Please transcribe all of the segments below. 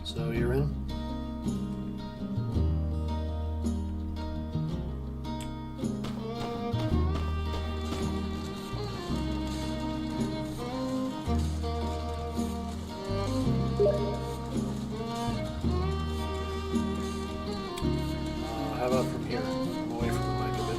So you're in? How about from here? Away from the mic a bit.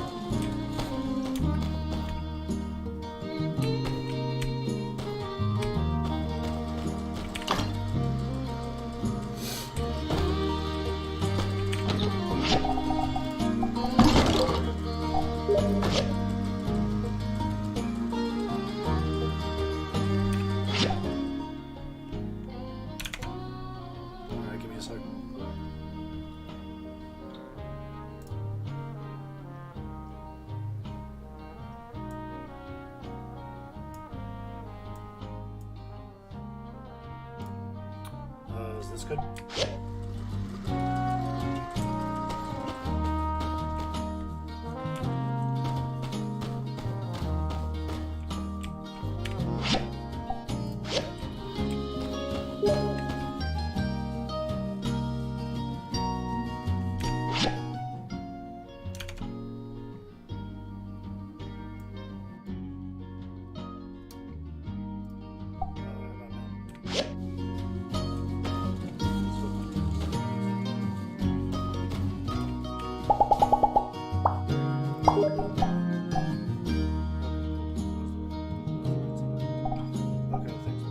Alright, give me a second. Is this good? Okay, thanks.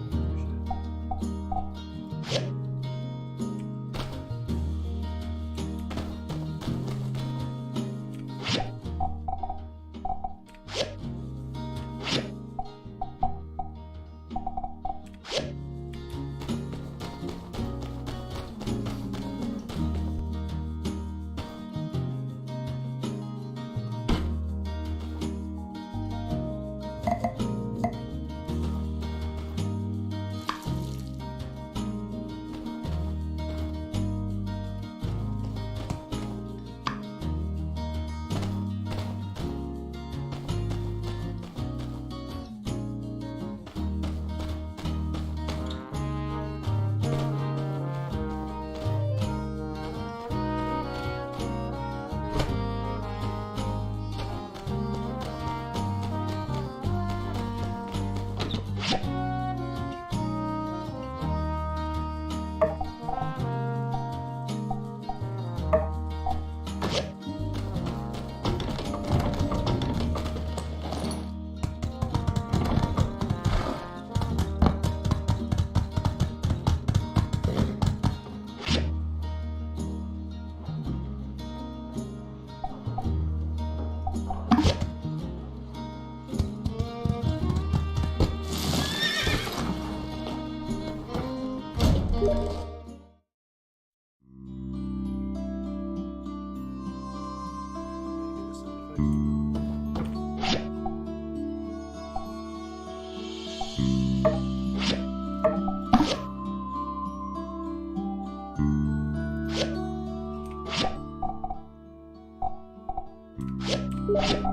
Appreciate it.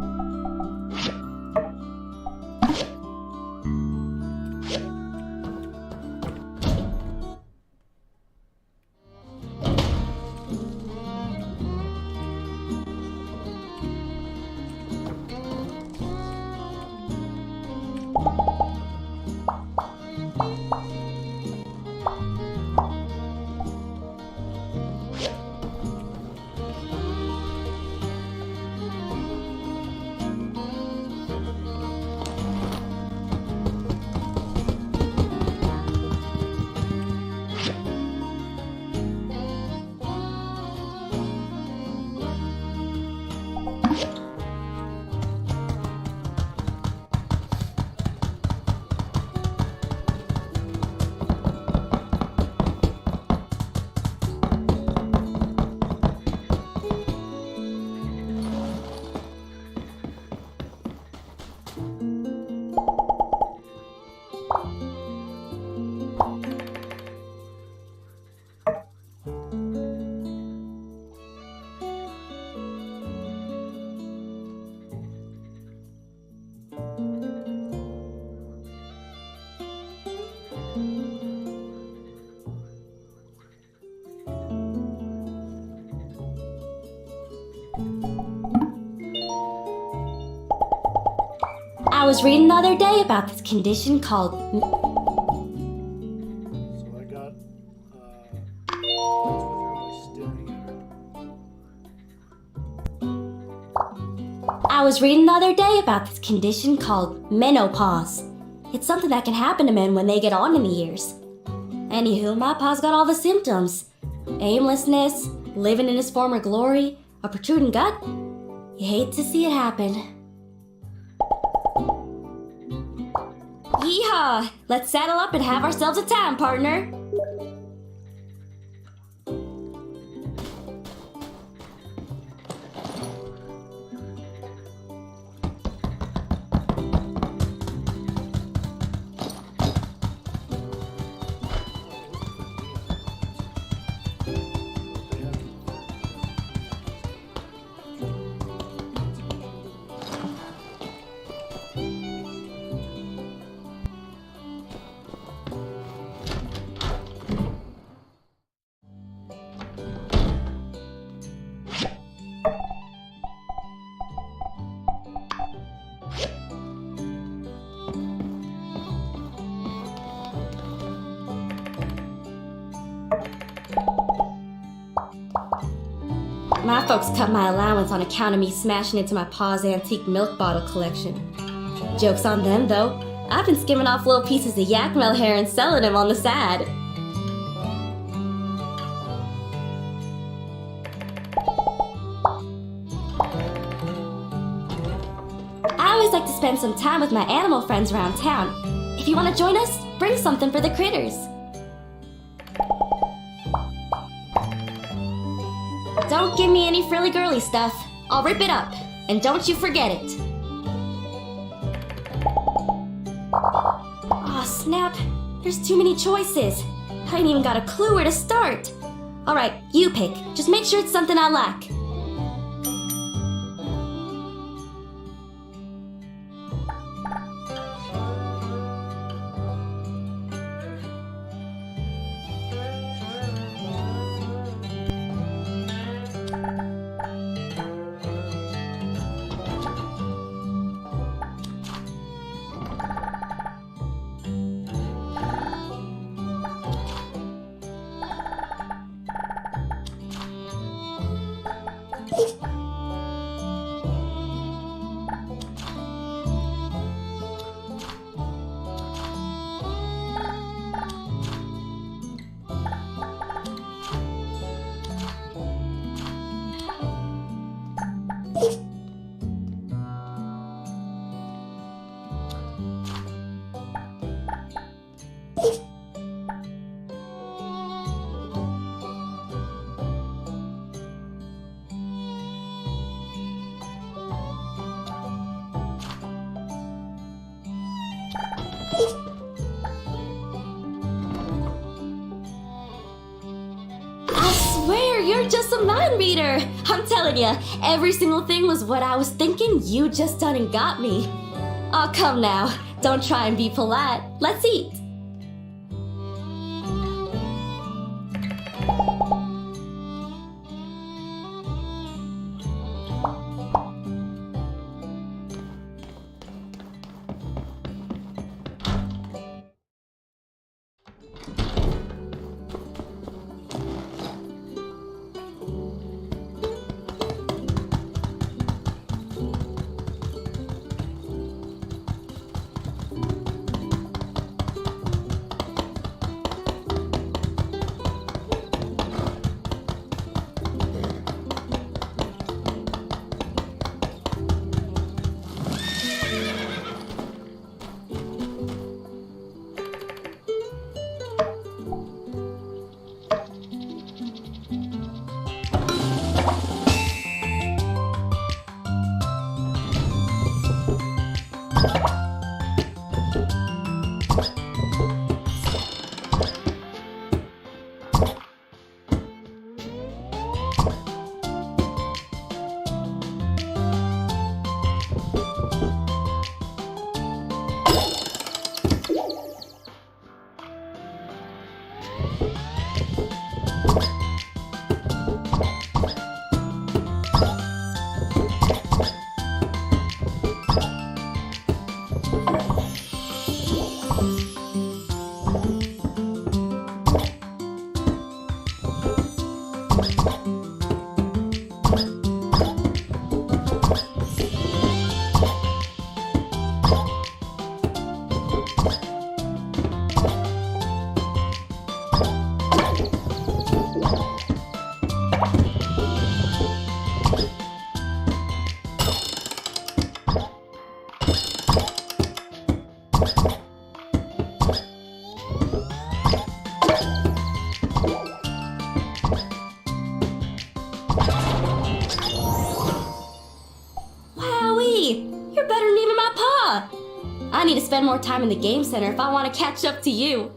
I was reading the other day about this condition called... So I got staring at her. I was reading the other day about this condition called menopause. It's something that can happen to men when they get on in the years. Anywho, my pa's got all the symptoms. Aimlessness, living in his former glory, a protruding gut. You hate to see it happen. Yeehaw! Let's saddle up and have ourselves a time, partner. My folks cut my allowance on account of me smashing into my pa's antique milk bottle collection. Joke's on them, though. I've been skimming off little pieces of yak mel hair and selling them on the side. I always like to spend some time with my animal friends around town. If you want to join us, bring something for the critters. Don't give me any frilly girly stuff. I'll rip it up. And don't you forget it. Aw, snap. There's too many choices. I ain't even got a clue where to start. Alright, you pick. Just make sure it's something I like. You're just a mind reader. I'm telling you, every single thing was what I was thinking. You just done and got me. Oh, come now. Don't try and be polite. Let's eat. Wowee! You're better than even my pa! I need to spend more time in the game center if I want to catch up to you.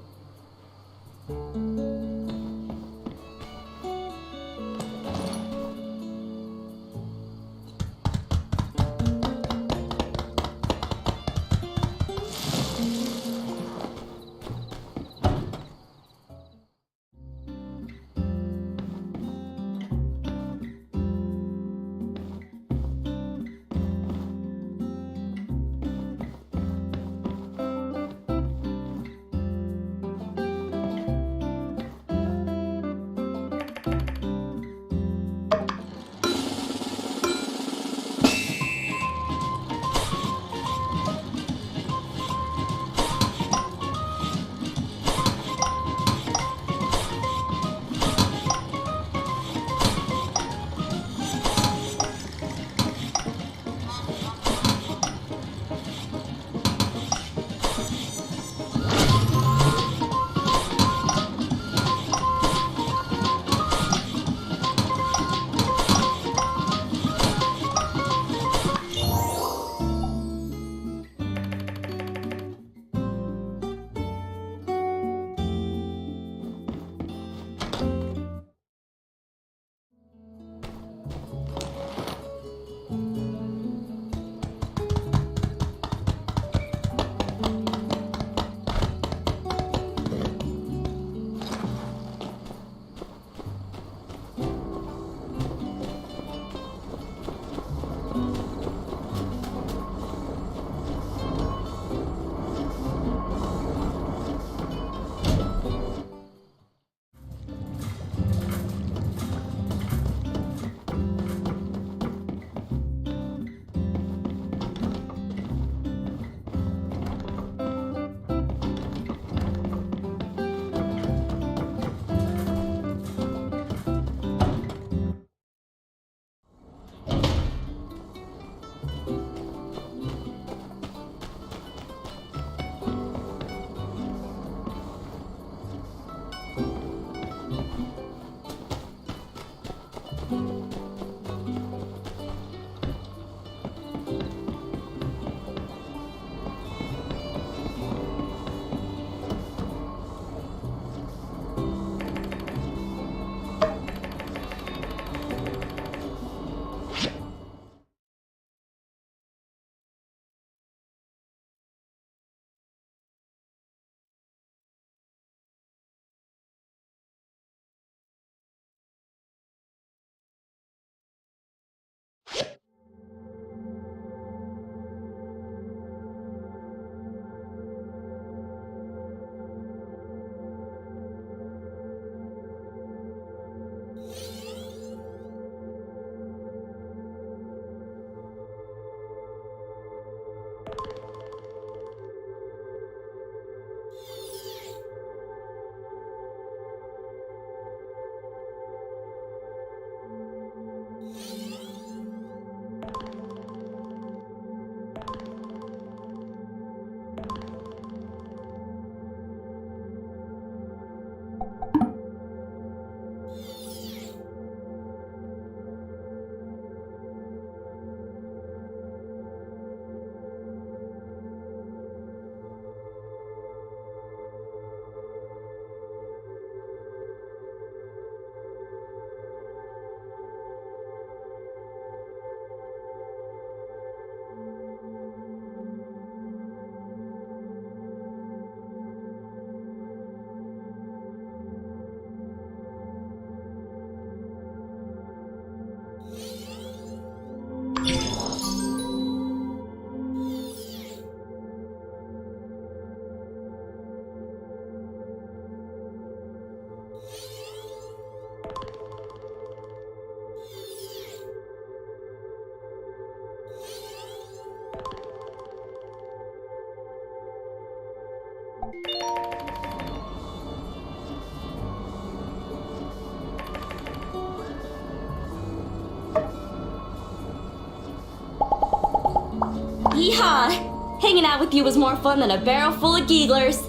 Yeehaw! Hanging out with you was more fun than a barrel full of gigglers.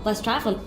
Less trifling.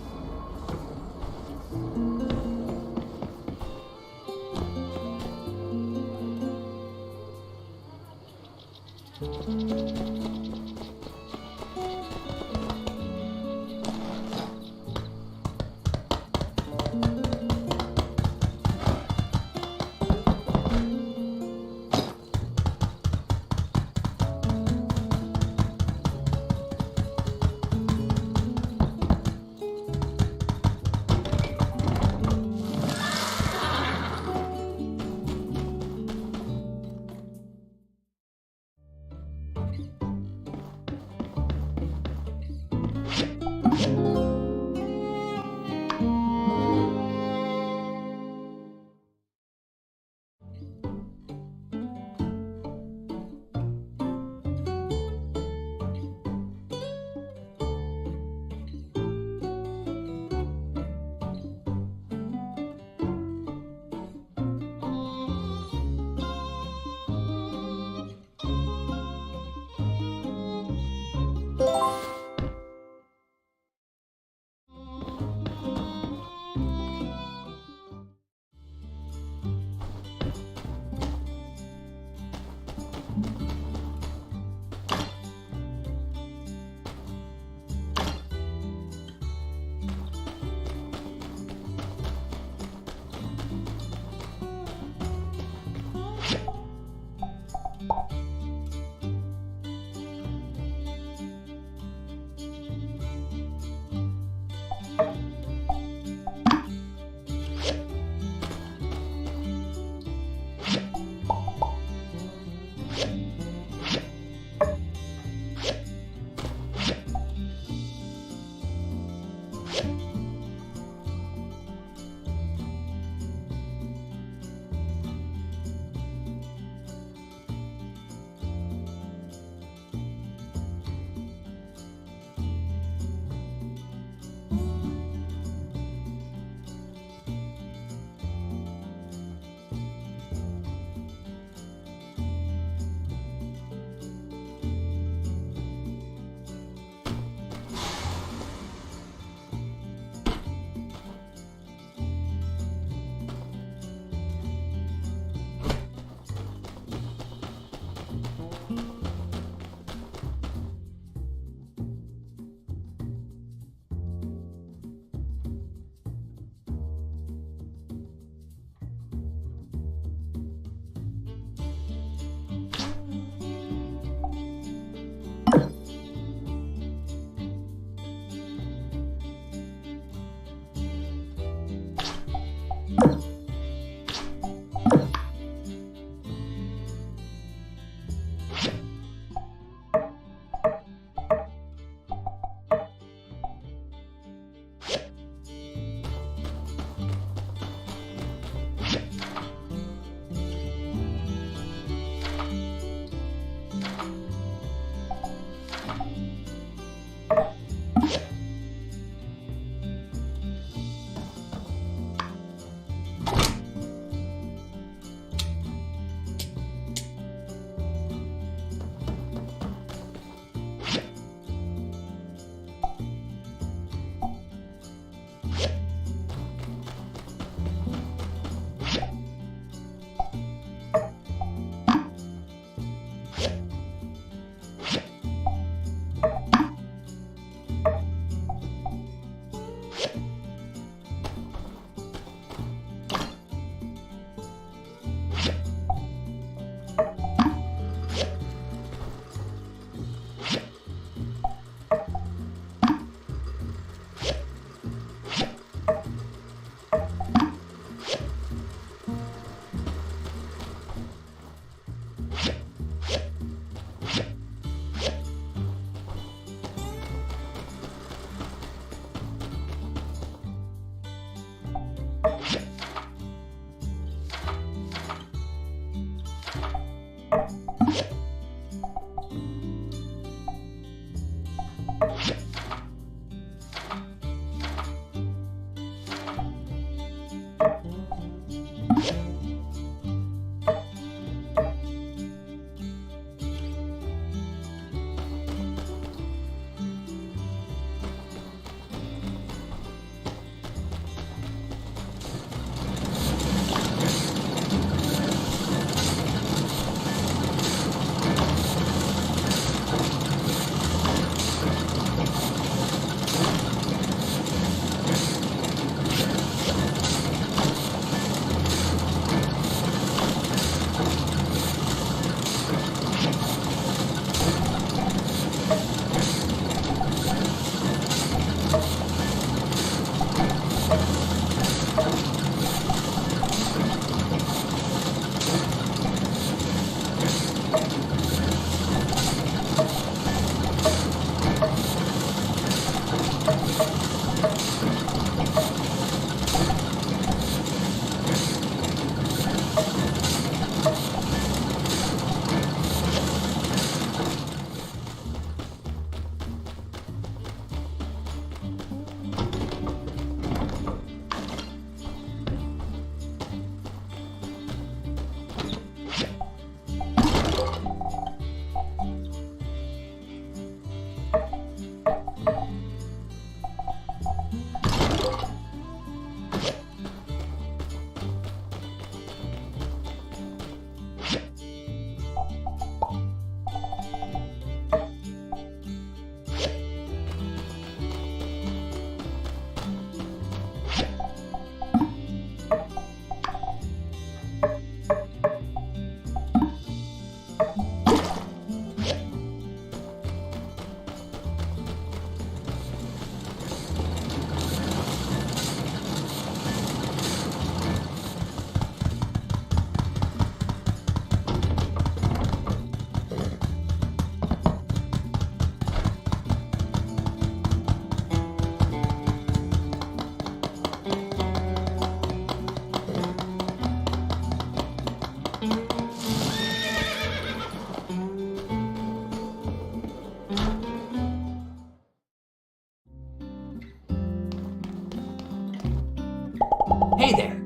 Hey there.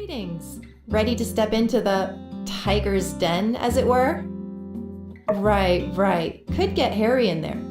Greetings. Ready to step into the tiger's den, as it were? Right. Could get hairy in there.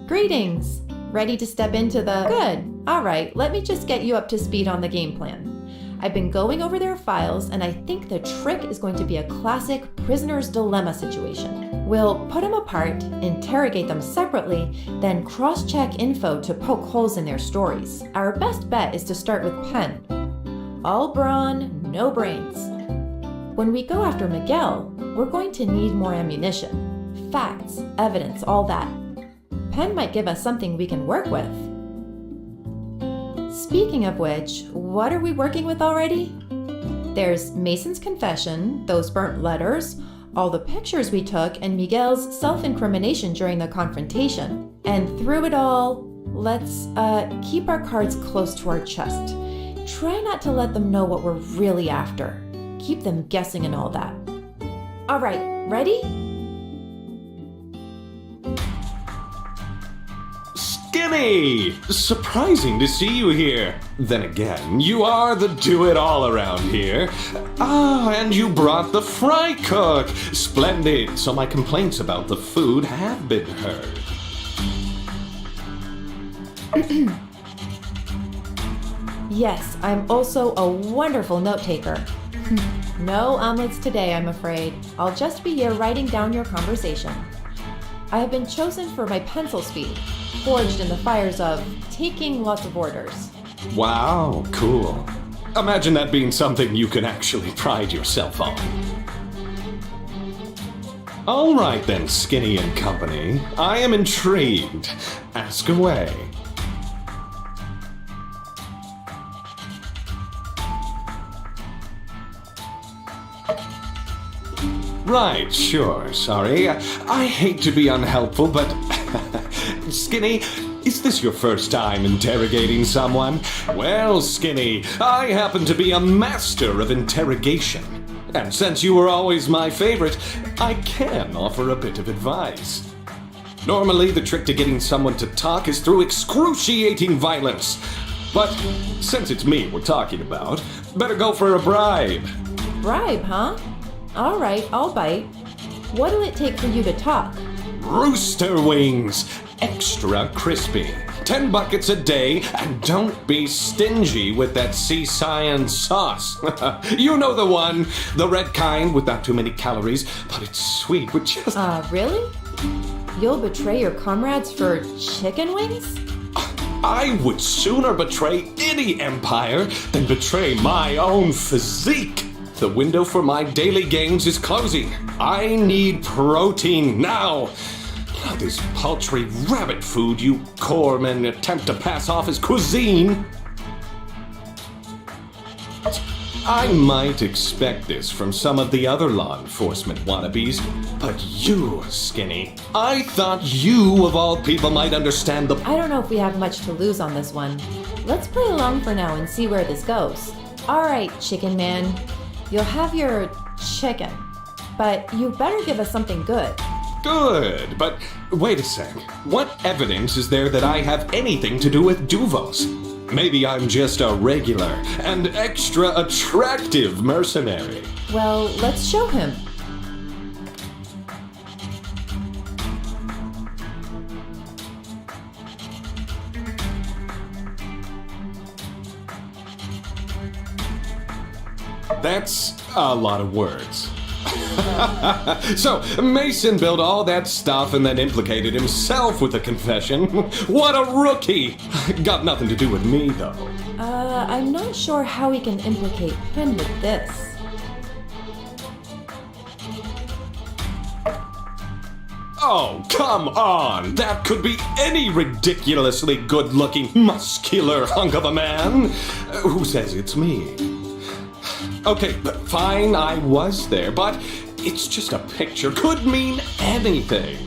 Greetings. Ready to step into the... Good. All right, let me just get you up to speed on the game plan. I've been going over their files, and I think the trick is going to be a classic prisoner's dilemma situation. We'll put them apart, interrogate them separately, then cross-check info to poke holes in their stories. Our best bet is to start with Pen. All brawn, no brains. When we go after Miguel, we're going to need more ammunition. Facts, evidence, all that. Pen might give us something we can work with. Speaking of which, what are we working with already? There's Mason's confession, those burnt letters, all the pictures we took, and Miguel's self-incrimination during the confrontation. And through it all, let's keep our cards close to our chest. Try not to let them know what we're really after. Keep them guessing and all that. All right, ready? Skinny! Surprising to see you here. Then again, you are the do-it-all around here. Ah, and you brought the fry cook. Splendid. So my complaints about the food have been heard. Yes, I'm also a wonderful note-taker. No omelets today, I'm afraid. I'll just be here writing down your conversation. I have been chosen for my pencil speed, forged in the fires of taking lots of orders. Wow, cool. Imagine that being something you can actually pride yourself on. All right then, Skinny and Company. I am intrigued. Ask away. Right, sure, sorry. I hate to be unhelpful, but... Skinny, is this your first time interrogating someone? Well, Skinny, I happen to be a master of interrogation. And since you were always my favorite, I can offer a bit of advice. Normally, the trick to getting someone to talk is through excruciating violence. But since it's me we're talking about, better go for a bribe. Bribe, huh? All right, I'll bite. What'll it take for you to talk? Rooster wings, extra crispy. 10 buckets a day, and don't be stingy with that sea science sauce. You know the one, the red kind with not too many calories, but it's sweet with just... Really? You'll betray your comrades for chicken wings? I would sooner betray any empire than betray my own physique. The window for my daily gains is closing. I need protein now. Not this paltry rabbit food you corpsmen attempt to pass off as cuisine. I might expect this from some of the other law enforcement wannabes, but you, Skinny, I thought you, of all people, might understand the... I don't know if we have much to lose on this one. Let's play along for now and see where this goes. All right, Chicken Man. You'll have your chicken, but you better give us something good. Good, but wait a sec. What evidence is there that I have anything to do with Duvos? Maybe I'm just a regular and extra attractive mercenary. Well, let's show him. That's a lot of words. So, Mason built all that stuff and then implicated himself with the confession. What a rookie! Got nothing to do with me, though. I'm not sure how we can implicate him with this. Oh, come on! That could be any ridiculously good-looking, muscular hunk of a man. Who says it's me? Okay, fine, I was there, but it's just a picture. Could mean anything.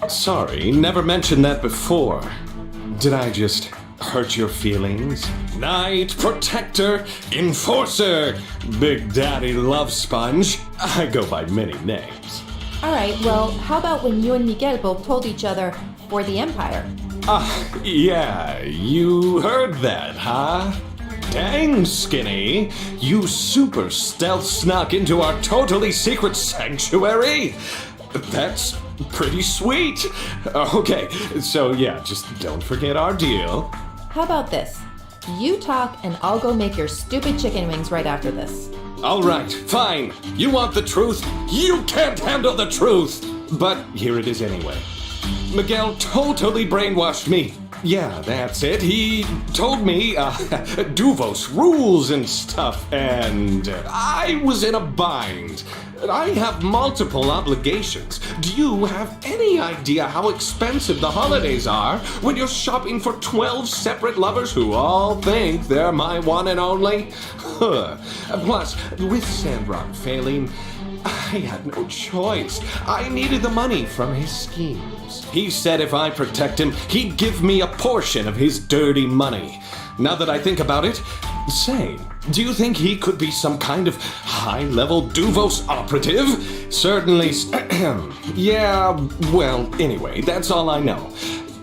Sorry, never mentioned that before. Did I just hurt your feelings? Knight, protector, enforcer, Big Daddy Love Sponge. I go by many names. All right, well, how about when you and Miguel both told each other for the Empire? Yeah, you heard that, huh? Dang, Skinny, you super stealth snuck into our totally secret sanctuary. That's Pretty sweet. Okay, so yeah, just don't forget our deal. How about this? You talk and I'll go make your stupid chicken wings right after this. All right, fine. You want the truth? You can't handle the truth! But here it is anyway. Miguel totally brainwashed me. Yeah, that's it. He told me, Duvos rules and stuff, and I was in a bind. I have multiple obligations. Do you have any idea how expensive the holidays are when you're shopping for 12 separate lovers who all think they're my one and only? Plus, with Sandrock failing, I had no choice. I needed the money from his schemes. He said if I protect him, he'd give me a portion of his dirty money. Now that I think about it, say, do you think he could be some kind of high-level Duvos operative? Certainly. Yeah, well, anyway, that's all I know.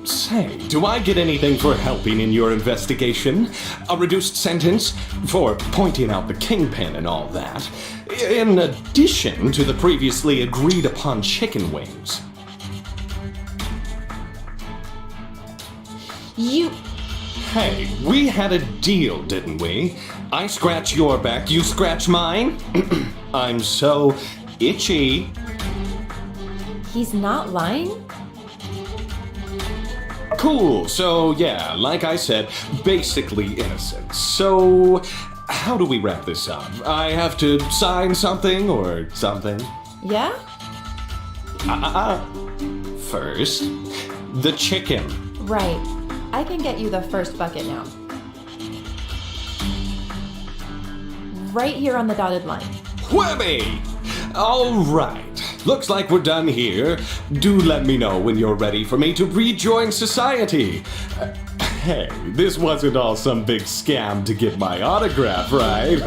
Say, do I get anything for helping in your investigation? A reduced sentence for pointing out the kingpin and all that, in addition to the previously agreed upon chicken wings. Hey, we had a deal, didn't we? I scratch your back, you scratch mine? I'm so itchy. He's not lying? Cool, so yeah, like I said, basically innocent. So, how do we wrap this up? I have to sign something or something? Yeah? First, the chicken. Right. I can get you the first bucket now. Right here on the dotted line. Whammy! All right. Looks like we're done here. Do let me know when you're ready for me to rejoin society. Hey, this wasn't all some big scam to get my autograph, right?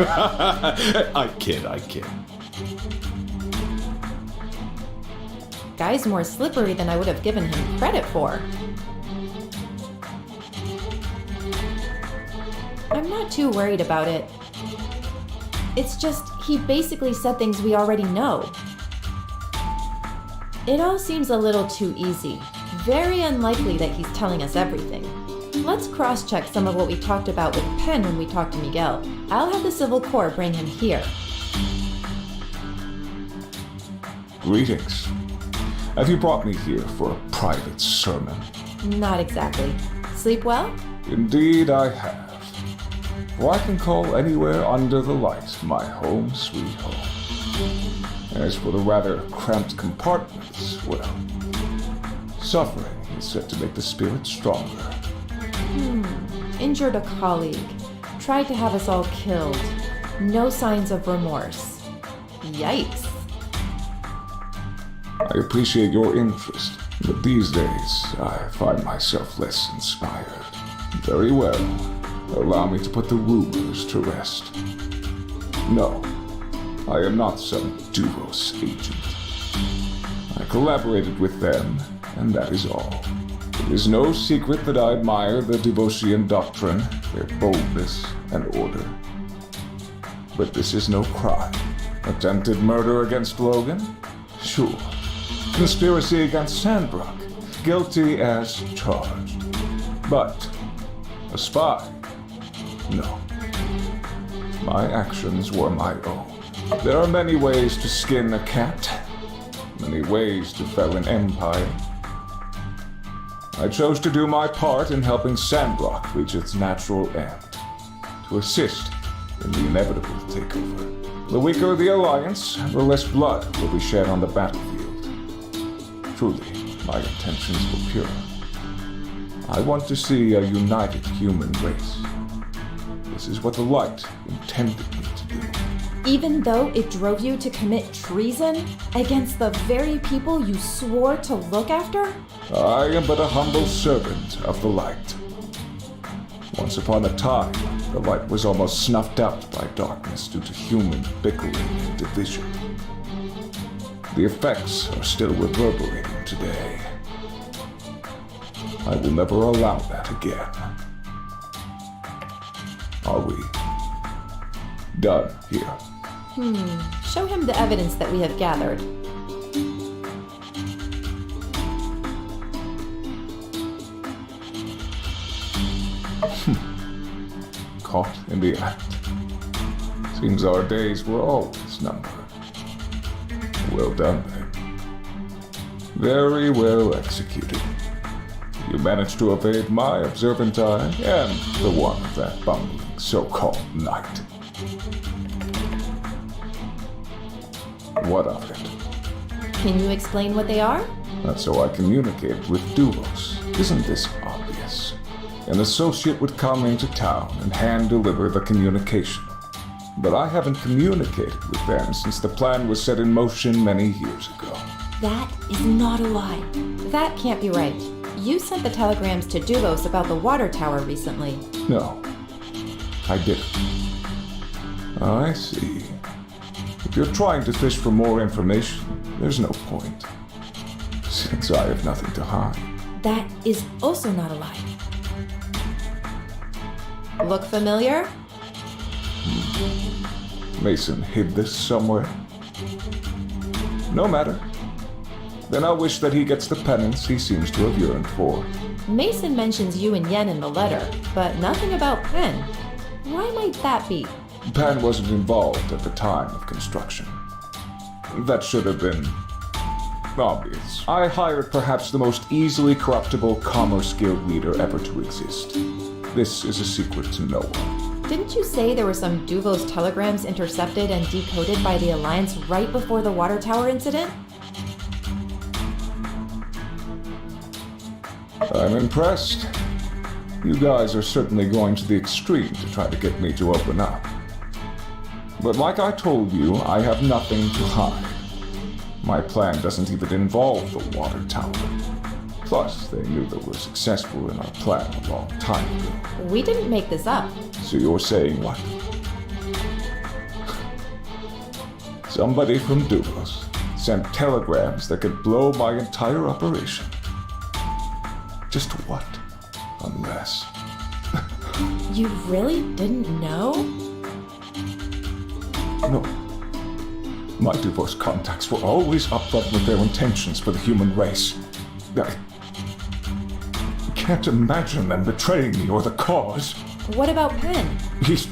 I kid. Guy's more slippery than I would have given him credit for. I'm not too worried about it. It's just, he basically said things we already know. It all seems a little too easy. Very unlikely that he's telling us everything. Let's cross-check some of what we talked about with Penn when we talked to Miguel. I'll have the Civil Corps bring him here. Greetings. Have you brought me here for a private sermon? Not exactly. Sleep well? Indeed I have. For I can call anywhere under the light my home sweet home. As for the rather cramped compartments, well, suffering is said to make the spirit stronger. Injured a colleague. Tried to have us all killed. No signs of remorse. Yikes. I appreciate your interest, but these days I find myself less inspired. Very well. Allow me to put the rumors to rest. No, I am not some Duvos agent. I collaborated with them, and that is all. It is no secret that I admire the Duvosian doctrine, their boldness and order. But this is no crime. Attempted murder against Logan? Sure. Conspiracy against Sandrock? Guilty as charged. But a spy? No. My actions were my own. There are many ways to skin a cat, many ways to fell an empire. I chose to do my part in helping Sandrock reach its natural end, to assist in the inevitable takeover. The weaker the alliance, the less blood will be shed on the battlefield. Truly, my intentions were pure. I want to see a united human race. This is what the light intended me to do. Even though it drove you to commit treason against the very people you swore to look after? I am but a humble servant of the light. Once upon a time, the light was almost snuffed out by darkness due to human bickering and division. The effects are still reverberating today. I will never allow that again. Are we done here? Show him the evidence that we have gathered. Caught in the act. Seems our days were always numbered. Well done, then. Very well executed. You managed to evade my observant eye and the one of that bumbling so-called knight. What of it? Can you explain what they are? That's how I communicated with Dulos. Isn't this obvious? An associate would come into town and hand-deliver the communication. But I haven't communicated with them since the plan was set in motion many years ago. That is not a lie. That can't be right. You sent the telegrams to Dulos about the water tower recently. No, I didn't. I see. If you're trying to fish for more information, there's no point, since I have nothing to hide. That is also not a lie. Look familiar? Mason hid this somewhere. No matter. Then I'll wish that he gets the penance he seems to have yearned for. Mason mentions you and Yen in the letter, but nothing about Pen. Why might that be? Pan wasn't involved at the time of construction. That should have been obvious. I hired perhaps the most easily corruptible commerce guild leader ever to exist. This is a secret to no one. Didn't you say there were some Duvos telegrams intercepted and decoded by the Alliance right before the water tower incident? I'm impressed. You guys are certainly going to the extreme to try to get me to open up. But like I told you, I have nothing to hide. My plan doesn't even involve the water tower. Plus, they knew that we're successful in our plan a long time ago. We didn't make this up. So you're saying what? Somebody from Duvos sent telegrams that could blow my entire operation. Just what? Unless... You really didn't know? No. My Duvos contacts were always upfront with their intentions for the human race. I can't imagine them betraying me or the cause. What about Pen? He's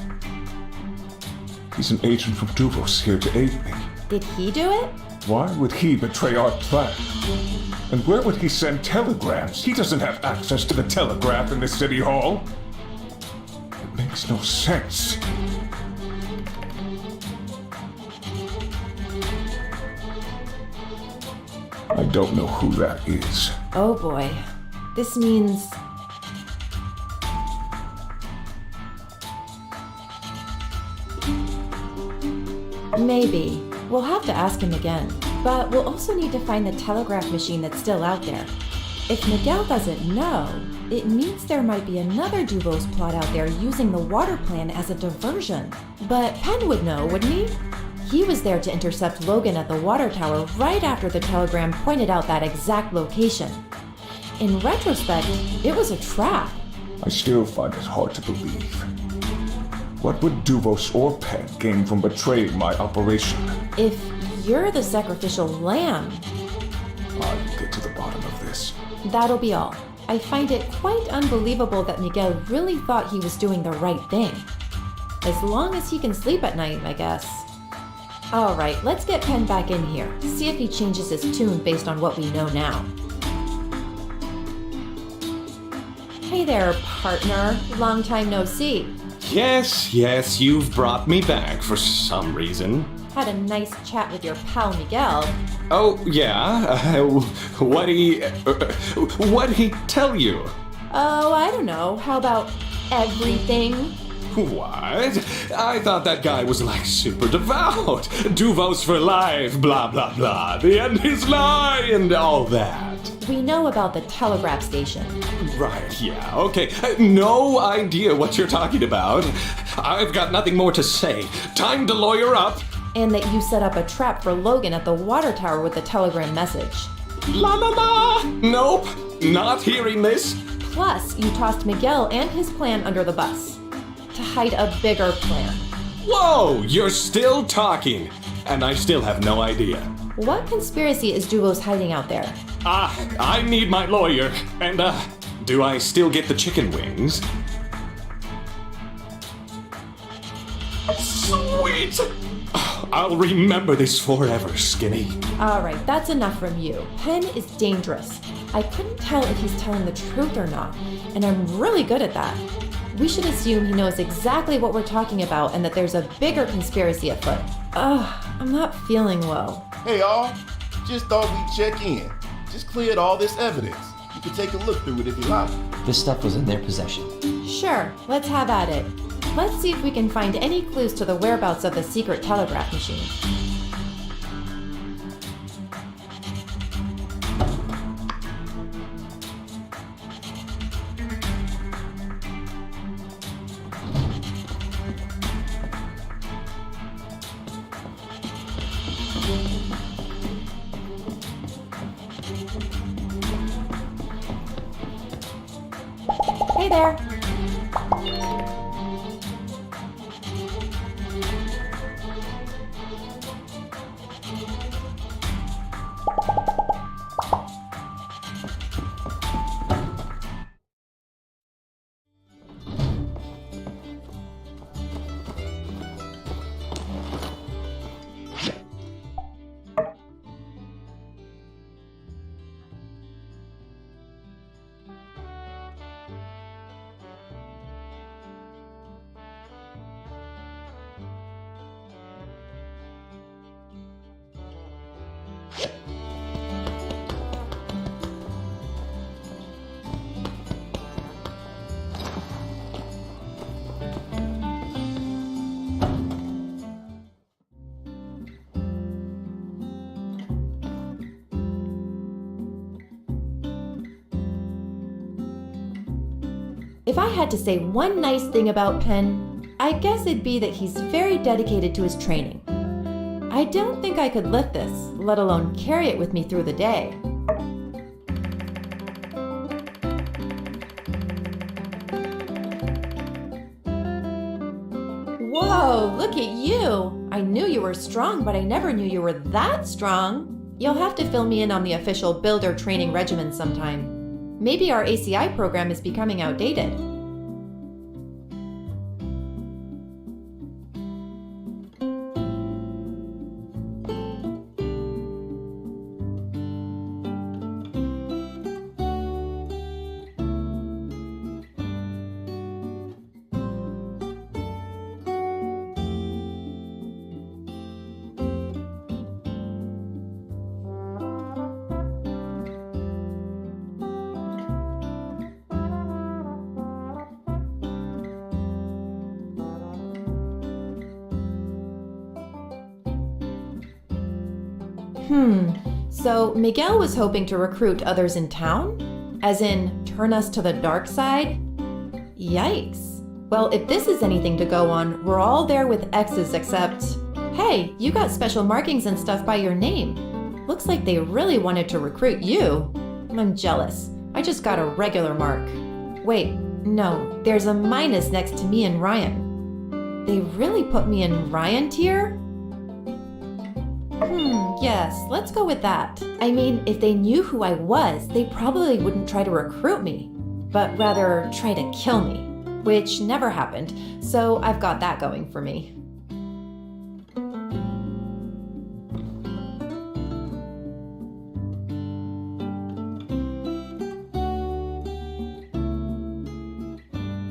an agent from Duvos here to aid me. Did he do it? Why would he betray our plan? And where would he send telegrams? He doesn't have access to the telegraph in the city hall. It makes no sense. I don't know who that is. Oh boy. This means... Maybe. We'll have to ask him again. But we'll also need to find the telegraph machine that's still out there. If Miguel doesn't know, it means there might be another Duvos plot out there using the water plan as a diversion. But Penn would know, wouldn't he? He was there to intercept Logan at the water tower right after the telegram pointed out that exact location. In retrospect, it was a trap. I still find it hard to believe. What would Duvos or Penn gain from betraying my operation? If you're the sacrificial lamb, I'll get to the bottom of this. that'll be all. I find it quite unbelievable that Miguel really thought he was doing the right thing. As long as he can sleep at night, I guess. All right, let's get Penn back in here. See if he changes his tune based on what we know now. Hey there, partner. Long time no see. Yes, you've brought me back for some reason. Had a nice chat with your pal Miguel. Oh, yeah? What'd he tell you? Oh, I don't know. How about everything? What? I thought that guy was like super devout. Duvos for life, blah, blah, blah. The end is nigh, and all that. We know about the telegraph station. Right, yeah, okay. No idea what you're talking about. I've got nothing more to say. Time to lawyer up. And that you set up a trap for Logan at the water tower with the telegram message. La la la! Nope, not hearing this. Plus, you tossed Miguel and his plan under the bus. To hide a bigger plan. Whoa, you're still talking. And I still have no idea. What conspiracy is Duvos hiding out there? I need my lawyer. And, do I still get the chicken wings? right! I'll remember this forever, Skinny. All right, that's enough from you. Penn is dangerous. I couldn't tell if he's telling the truth or not, and I'm really good at that. We should assume he knows exactly what we're talking about and that there's a bigger conspiracy afoot. Ugh, I'm not feeling well. Hey y'all, just thought we'd check in. Just cleared all this evidence. You can take a look through it if you like. This stuff was in their possession. Sure, let's have at it. Let's see if we can find any clues to the whereabouts of the secret telegraph machine. Hey there! If I had to say one nice thing about Penn, I guess it'd be that he's very dedicated to his training. I don't think I could lift this, let alone carry it with me through the day. Whoa, look at you! I knew you were strong, but I never knew you were that strong. You'll have to fill me in on the official builder training regimen sometime. Maybe our ACI program is becoming outdated. So Miguel was hoping to recruit others in town? As in, turn us to the dark side? Yikes. Well, if this is anything to go on, we're all there with X's except, hey, you got special markings and stuff by your name. Looks like they really wanted to recruit you. I'm jealous. I just got a regular mark. Wait, no, there's a minus next to me and Ryan. They really put me in Ryan tier? Yes, let's go with that. I mean, if they knew who I was, they probably wouldn't try to recruit me, but rather try to kill me, which never happened, so I've got that going for me.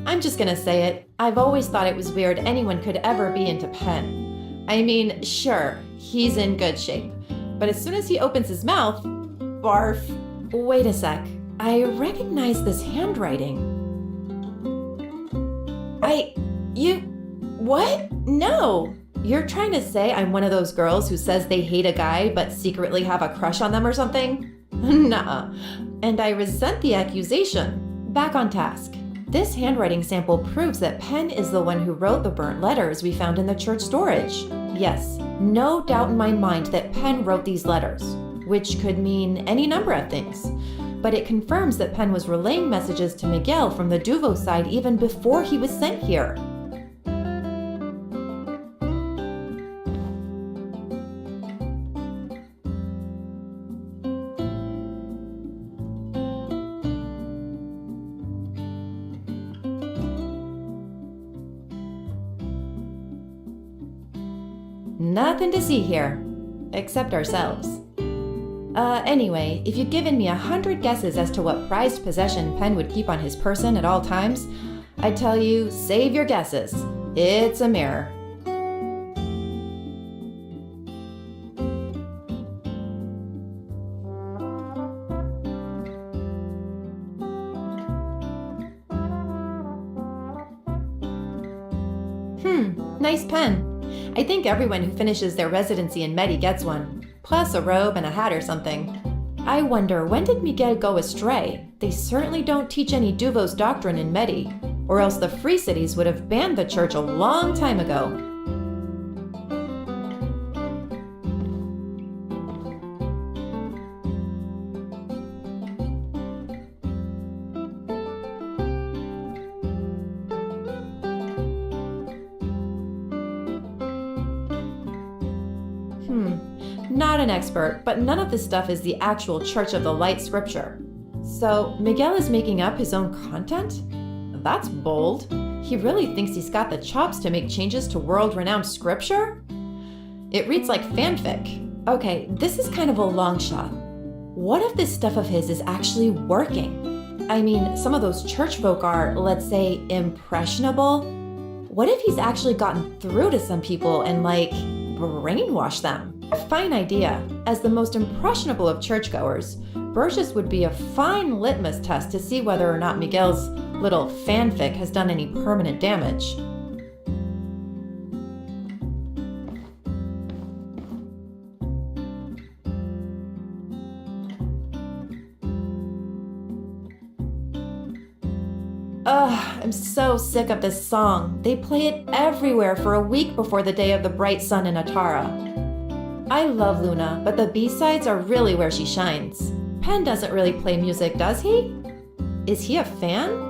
I'm just gonna say it. I've always thought it was weird anyone could ever be into Penn. I mean, sure, he's in good shape. But as soon as he opens his mouth, barf. Wait a sec. I recognize this handwriting. What? No. You're trying to say I'm one of those girls who says they hate a guy but secretly have a crush on them or something? Nuh-uh. And I resent the accusation. Back on task. This handwriting sample proves that Penn is the one who wrote the burnt letters we found in the church storage. Yes, no doubt in my mind that Penn wrote these letters, which could mean any number of things. But it confirms that Penn was relaying messages to Miguel from the Duvo side even before he was sent here. nothing to see here. Except ourselves. Anyway, if you'd given me 100 guesses as to what prized possession Penn would keep on his person at all times, I'd tell you, save your guesses. It's a mirror. Nice pen. I think everyone who finishes their residency in Medi gets one, plus a robe and a hat or something. I wonder, when did Miguel go astray? They certainly don't teach any Duvos doctrine in Medi, or else the Free Cities would have banned the church a long time ago. Not an expert, but none of this stuff is the actual Church of the Light scripture. So, Miguel is making up his own content? That's bold. He really thinks he's got the chops to make changes to world-renowned scripture? It reads like fanfic. Okay, this is kind of a long shot. What if this stuff of his is actually working? I mean, some of those church folk are, let's say, impressionable. What if he's actually gotten through to some people and, brainwashed them? Fine idea. As the most impressionable of churchgoers, Burgess would be a fine litmus test to see whether or not Miguel's little fanfic has done any permanent damage. Ugh, I'm so sick of this song. They play it everywhere for a week before the day of the bright sun in Atara. I love Luna, but the B-sides are really where she shines. Penn doesn't really play music, does he? Is he a fan?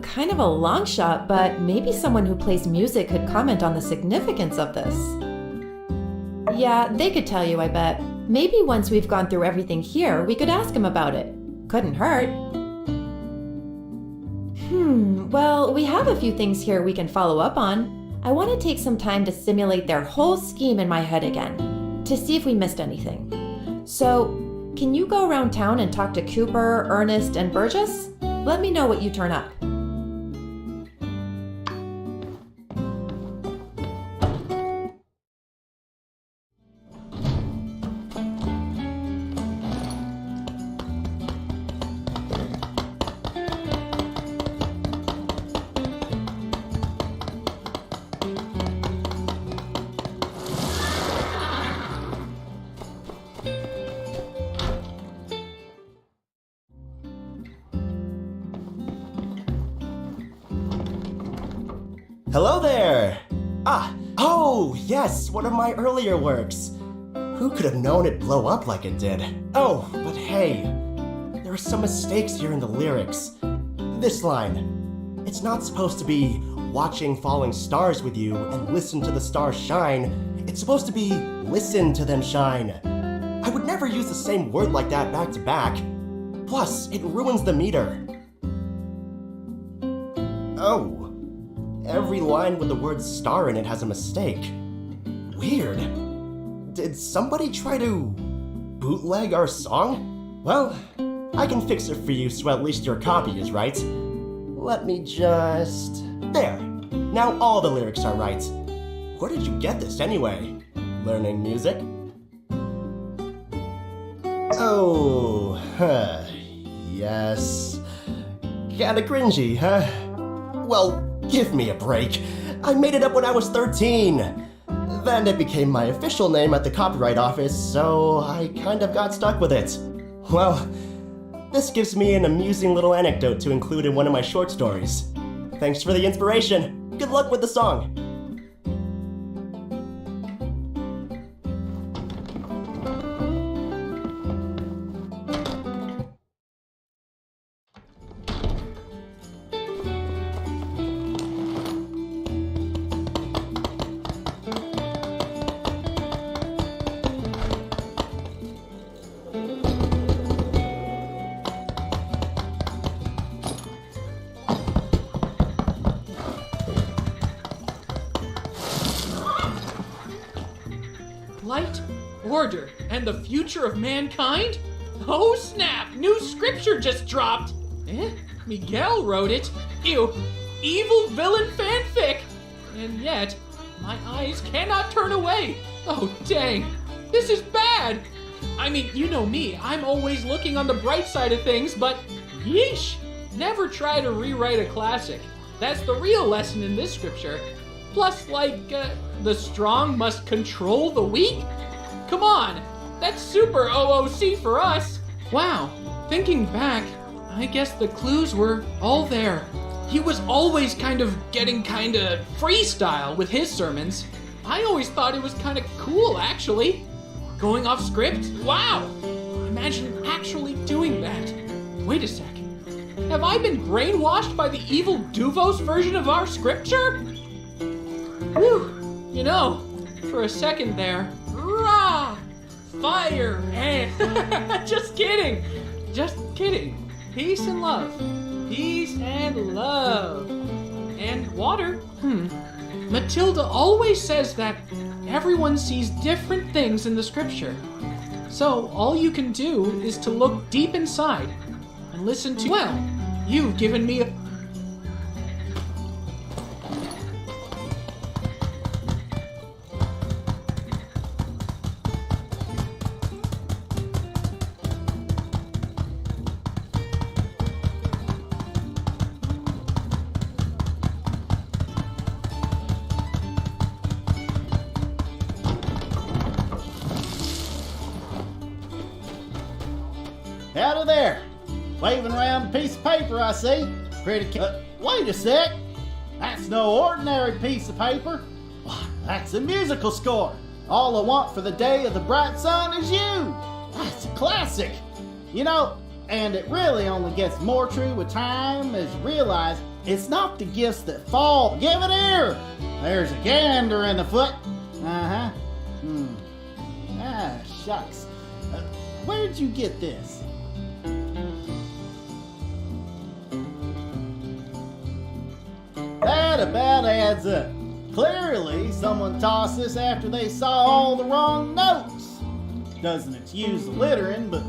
Kind of a long shot, but maybe someone who plays music could comment on the significance of this. Yeah, they could tell you, I bet. Maybe once we've gone through everything here, we could ask him about it. Couldn't hurt. Well, we have a few things here we can follow up on. I want to take some time to simulate their whole scheme in my head again, to see if we missed anything. So, can you go around town and talk to Cooper, Ernest, and Burgess? Let me know what you turn up. Hello there! Oh, yes, one of my earlier works. Who could have known it'd blow up like it did? Oh, but hey, there are some mistakes here in the lyrics. This line, it's not supposed to be watching falling stars with you and listen to the stars shine. It's supposed to be listen to them shine. I would never use the same word like that back to back. Plus, it ruins the meter. Oh. Every line with the word star in it has a mistake. Weird. Did somebody try to bootleg our song? Well, I can fix it for you so at least your copy is right. Let me just... There. Now all the lyrics are right. Where did you get this anyway? Learning music? Oh, yes. Kinda cringy, huh? Well, give me a break. I made it up when I was 13. Then it became my official name at the copyright office, so I kind of got stuck with it. Well, this gives me an amusing little anecdote to include in one of my short stories. Thanks for the inspiration. Good luck with the song. order and the future of mankind? Oh snap, new scripture just dropped. Miguel wrote it. Ew, evil villain fanfic. And yet, my eyes cannot turn away. Oh dang, this is bad. I mean, you know me, I'm always looking on the bright side of things, but yeesh, never try to rewrite a classic. That's the real lesson in this scripture. Plus, the strong must control the weak? Come on, that's super OOC for us. Wow, thinking back, I guess the clues were all there. He was always getting freestyle with his sermons. I always thought it was kind of cool, actually. Going off script? Wow! Imagine actually doing that. Wait a sec. Have I been brainwashed by the evil Duvos version of our scripture? Whew! You know, for a second there, rah! Fire! And just kidding! Just kidding. Peace and love. Peace and love. And water. Matilda always says that everyone sees different things in the scripture. So all you can do is to look deep inside and listen to, well, you've given me a... Howdy there. Waving around a piece of paper, I see. Pretty wait a sec. That's no ordinary piece of paper. Why, that's a musical score. All I want for the day of the bright sun is you. That's a classic. You know, and it really only gets more true with time as you realize it's not the gifts that fall. Give it here. There's a gander in the foot. Ah, shucks. Where'd you get this? That about adds up. Clearly, someone tossed this after they saw all the wrong notes. Doesn't excuse the littering, but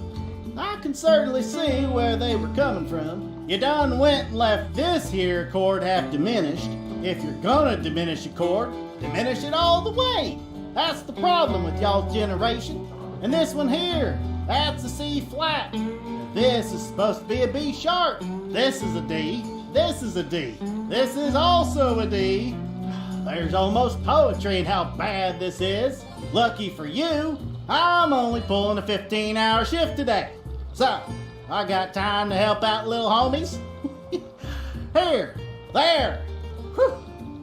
I can certainly see where they were coming from. You done went and left this here chord half diminished. If you're gonna diminish a chord, diminish it all the way. That's the problem with y'all's generation. And this one here, that's a C flat. This is supposed to be a B sharp. This is a D. This is a D. This is also a D. There's almost poetry in how bad this is. Lucky for you, I'm only pulling a 15-hour shift today. So, I got time to help out little homies. Here, there. Whew.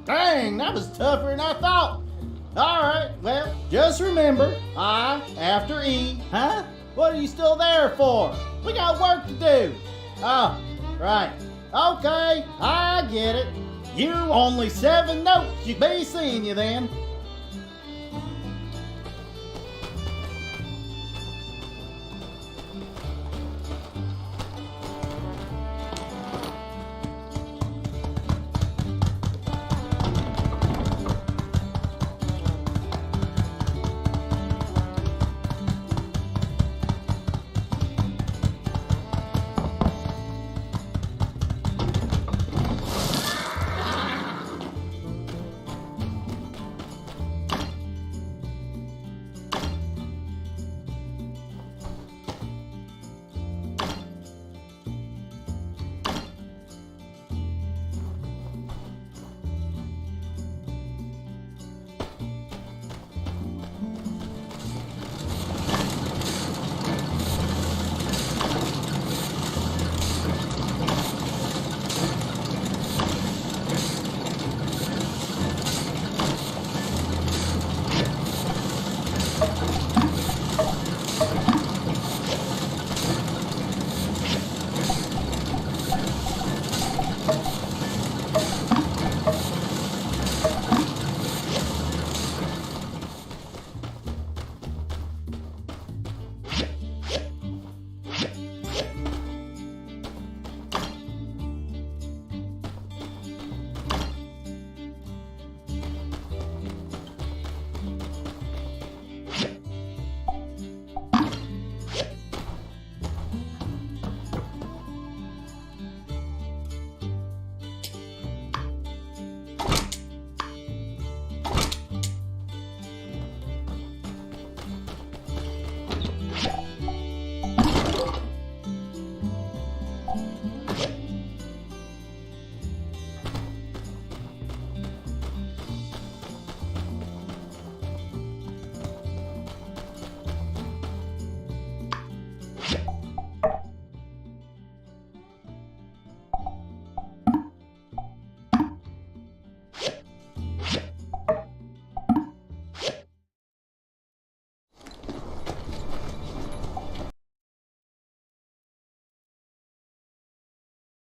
Dang, that was tougher than I thought. Alright, well, just remember, I after E, huh? What are you still there for? We got work to do. Oh, right. Okay, I get it. You only 7 notes. You be seeing you then.